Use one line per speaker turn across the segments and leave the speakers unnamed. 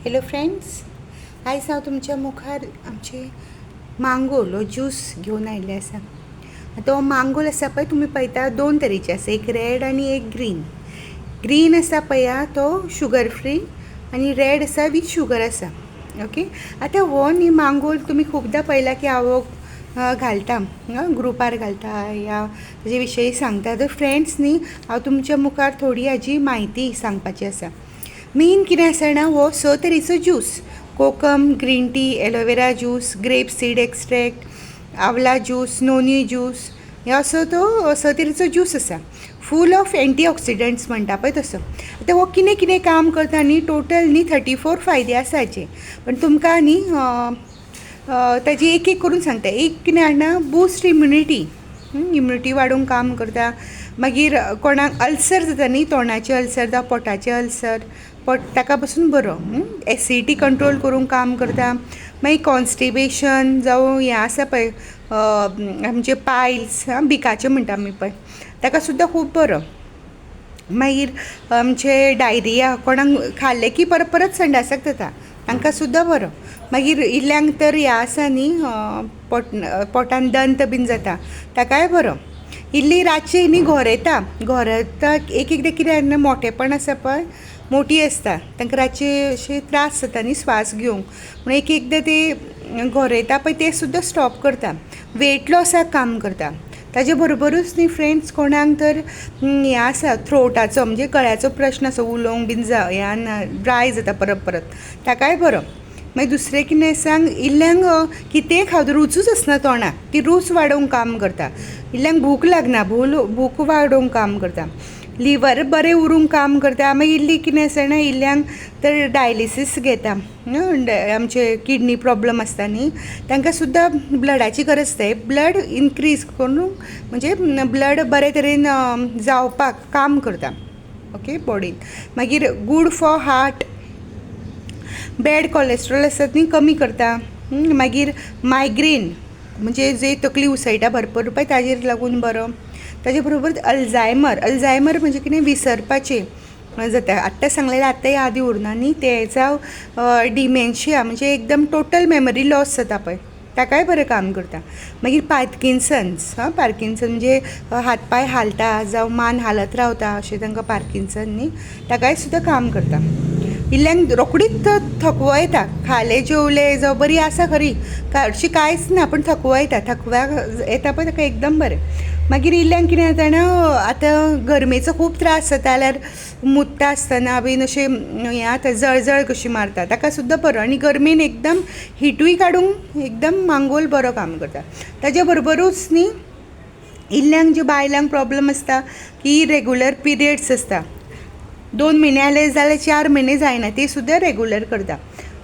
Hello friends, आयज हांव तुमच्या मुखार आमचे मांगोल हो ज्यूस घेवन आयिल्ले आसा. तो मांगोल आसा पळय, तुमी पळयता दोन तरेचे आसा, एक रेड आनी एक ग्रीन. ग्रीन आसा पळय तो शुगर फ्री आनी रेड आसा वीथ शुगर आसा. ओके, आतां हो न्ही मांगोल तुमी खूबदां पळयला की हांव घालता, ग्रुपार घालता या ताजे विशयी सांगता. तर फ्रेंड्स न्ही, हांव तुमच्या मुखार थोडी हाजी म्हायती सांगपाची आसा. मेन कितें आसा ना, हो 6 तरेचो juice: kokum, green tea, aloe vera juice, grape seed extract, amla juice, noni juice, हे असो तो 6 तरेचो ज्यूस आसा. फूल ऑफ एंटी ऑक्सिडंट्स म्हणटा पळय तसो. आतां हो कितें कितें काम करता न्ही, टोटल न्ही 34 फायदे आसा हाचे. पण तुमकां न्ही ताजी एक एक करून सांगता. एक कितें ना, बूस्ट इम्युनिटी वाडोवंक काम करता. मागीर कोणाक अल्सर जाता न्ही, तोंडाचे अल्सर जावं पोटाचे अल्सर, ताका पासून बरो. एसिडिटी कंट्रोल करूंक काम करता. मागीर कॉन्स्टिपेशन जावं हें आसा पळय आमचे पायल्स, बिकाचे म्हणटा आमी पळय, ताका सुद्दां खूब बरो. मागीर आमचे डायरिया, कोणाक खाल्लें की परत परत संडासाक जाता, तांकां सुद्दां बरो. मागीर इल्ल्यांक तर हें आसा न्ही, पोटान दंत बीन जाता, ताकाय बरो. इल्ली रातची न्ही घोरता एक एकदां कितें मोठेपण आसा पळय, मोठी आसता, तांकां रातचे अशे त्रास जाता न्ही स्वास घेवंक, म्हणून एक एकदां ते घोरयता पळय ते सुद्दां स्टॉप करता. वेट लॉसाक काम करता. ताजे बरोबरूच न्ही फ्रेंड्स, कोणाक तर हें आसा थ्रोटाचो, म्हणजे गळ्याचो प्रश्न आसा, उलोवंक बीन ड्राय जाता परत परत, ताकाय बरो. मागीर दुसरें कितें सांग, इल्ल्यांक कितेंय खावं रुचूच आसना तोंडाक, ती रूच वाडोवंक काम करता. इल्ल्यांक भूक लागना, भूक वाडोवंक काम करता. लिवर बरें उरूंक काम करता. मागीर इल्ली कितें आसा ना, इल्ल्यांक तर डायलिसीस घेता, आमचे किडनी प्रॉब्लम आसता न्ही, तांकां सुद्दां ब्लडाची गरज आसता. ब्लड इनक्रीज करून म्हणजे ब्लड बरे तरेन जावपाक काम करता, ओके, बॉडीन. मागीर good for heart, bad cholesterol आसता न्ही कमी करता. मागीर मायग्रेन, म्हणजे जे तकली उसळटा भरपूर पळय, ताजेर लागून बरो. ताजे बरोबर अल्झायमर म्हणजे कितें, विसरपाचें जाता. आत्तां सांगलेलें आत्तां यादी उरना न्ही, ते जावं डिमेन्शिया, म्हणजे एकदम टोटल मेमरी लॉस जाता पळय, ताकाय बरें काम करता. मागीर पार्किन्सन्स म्हणजे हात पांय हालता जावं मान हालत रावता, अशें तांकां पार्किन्सन न्ही, ताकाय सुद्दां काम करता. इल्ल्यांक रोखडीच थकवो येता, खालें जेवलें जावं बरी आसा खरी, हरशीं कांयच ना, पूण थकवा येता पळय, ताका एकदम बरें. मागीर इल्ल्यांक कितें जाता ना, आतां गरमेचो खूब त्रास जाता जाल्यार मुत्ता आसतना बीन अशें हें आतां जळजळ कशी मारता, ताका सुद्दां बरो. आनी गरमेन एकदम हिटूय काडूंक एकदम मांगोल बरो काम करता. ताज्या बरोबरूच न्ही, इल्ल्यांक ज्यो बायलांक प्रॉब्लम आसता की इरेगुलर पिरियड्स आसता, 2 म्हयने जाले जाल्यार 4 म्हयने जायना, ते सुद्दां रेगुलर करता.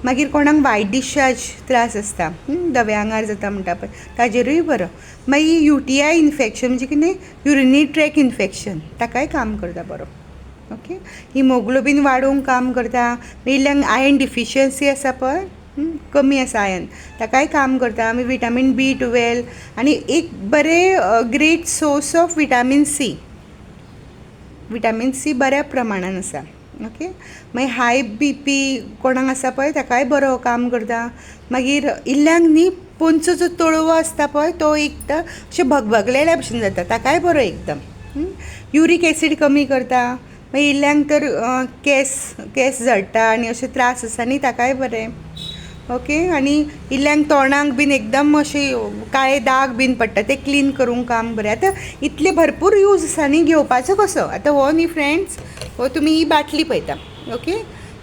मागीर कोणाक वायट डिस्चार्ज त्रास आसता, धवे आंगार जाता म्हणटा पळय, ताजेरूय बरो. मागीर UTI इन्फेक्शन, म्हणजे कितें, युरिनरी ट्रॅक इन्फेक्शन, ताकाय काम करता बरो. ओके, हिमोग्लोबीन वाडोवंक काम करता. इल्ल्यांक आयर्न डिफिशियन्सी आसा पळय, कमी आसा आयर्न, ताकाय काम करता. मागीर विटामीन B12 आनी एक बरें great source of vitamin C बऱ्या प्रमाणान आसा. ओके, मागीर हाय BP कोणाक आसा पळय, ताकाय बरो काम करता. मागीर इल्ल्यांक न्ही पोंदचो जो तळवो आसता पळय, तो एकदां अशें भगभगलेल्या भशेन जाता, ताकाय बरो एकदम. युरीक एसीड कमी करता. मागीर इल्ल्यांक तर केस जळटा आनी अशे त्रास आसा न्ही, ताकाय बरें. ओके, आनी इल्ल्यांक तोंडाक बीन एकदम अशे काळे दाग बीन पडटा, ते क्लीन करूंक काम बरें. आतां इतले भरपूर यूज आसा न्ही, घेवपाचो कसो. आतां हो न्ही फ्रेंड्स, हो तुमी ही बाटली पळयता, ओके,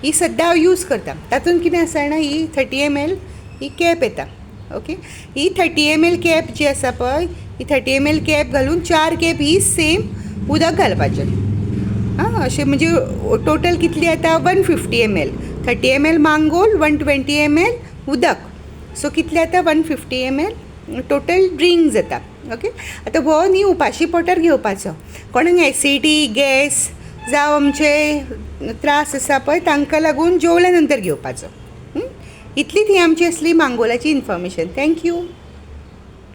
ही सद्दां हांव यूज करता. तातूंत कितें आसा ना, ही 30 ml ही कॅप येता. ओके, ही 30 ml कॅप जी आसा पळय, ही 30 ml कॅप घालून 4 कॅप ही सेम उदक घालपाचें. अशें म्हणजे टोटल कितली येता, 150 ml. 30 ml मांगोल, 120 ml उदक, सो कितले येता, 150 ml टोटल ड्रिंक जाता. ओके, आतां हो न्ही उपाशी पोटार घेवपाचो. कोणाक एसिडिटी, गॅस जावं आमचे त्रास आसा पळय, तांकां लागून जेवल्या नंतर घेवपाचो. इतलीच ही आमची असली मांगोलाची इन्फॉर्मेशन. थँक्यू.